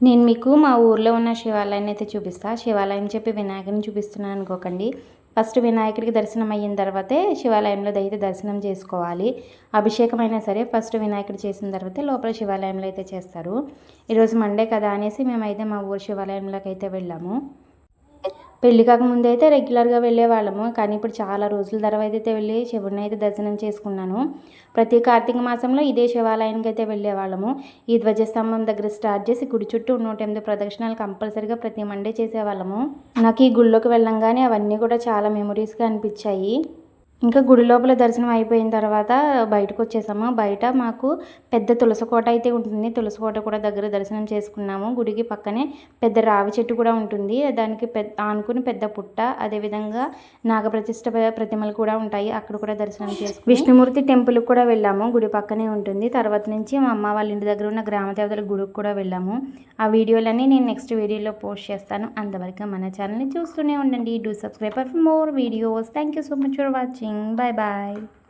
నేను మీకు మా ఊర్లో ఉన్న శివాలయాన్ని అయితే చూపిస్తా. శివాలయం చెప్పి వినాయకుడిని చూపిస్తున్నాను అనుకోకండి. ఫస్ట్ వినాయకుడికి దర్శనం అయిన తర్వాతే శివాలయంలో అయితే దర్శనం చేసుకోవాలి. అభిషేకం అయినా సరే ఫస్ట్ వినాయకుడు చేసిన తర్వాతే లోపల శివాలయంలో అయితే చేస్తారు. ఈరోజు మండే కదా అనేసి మేమైతే మా ఊరు శివాలయంలోకి అయితే వెళ్ళాము. పెళ్లి కాకముందు అయితే రెగ్యులర్గా వెళ్ళేవాళ్ళము. కానీ ఇప్పుడు చాలా రోజుల తర్వాత అయితే వెళ్ళి శివుడిని అయితే దర్శనం చేసుకున్నాను. ప్రతి కార్తీక మాసంలో ఇదే శివాలయానికి అయితే వెళ్ళేవాళ్ళము. ఈ ధ్వజస్తంభం దగ్గర స్టార్ట్ చేసి గుడి చుట్టూ 108 ప్రదక్షిణాలు కంపల్సరీగా ప్రతి మండే చేసేవాళ్ళము. నాకు ఈ గుళ్ళోకి వెళ్ళంగానే అవన్నీ కూడా చాలా మెమొరీస్గా అనిపించాయి. ఇంకా గుడి లోపల దర్శనం అయిపోయిన తర్వాత బయటకు వచ్చేసాము. బయట మాకు పెద్ద తులసి కోట అయితే ఉంటుంది. తులసి కోట కూడా దగ్గర దర్శనం చేసుకున్నాము. గుడికి పక్కనే పెద్ద రావి చెట్టు కూడా ఉంటుంది. దానికి ఆనుకుని పెద్ద పుట్ట, అదేవిధంగా నాగప్రతిష్ఠ ప్రతిమలు కూడా ఉంటాయి. అక్కడ కూడా దర్శనం చేసుకుని విష్ణుమూర్తి టెంపుల్కి కూడా వెళ్ళాము. గుడి పక్కనే ఉంటుంది. తర్వాత నుంచి మా అమ్మ వాళ్ళ ఇంటి దగ్గర ఉన్న గ్రామ దేవతల గుడికి కూడా వెళ్ళాము. ఆ వీడియోలన్నీ నేను నెక్స్ట్ వీడియోలో పోస్ట్ చేస్తాను. అంతవరకు మన ఛానల్ని చూస్తూనే ఉండండి. Do subscribe for more videos. Thank you so much for watching. Bye bye.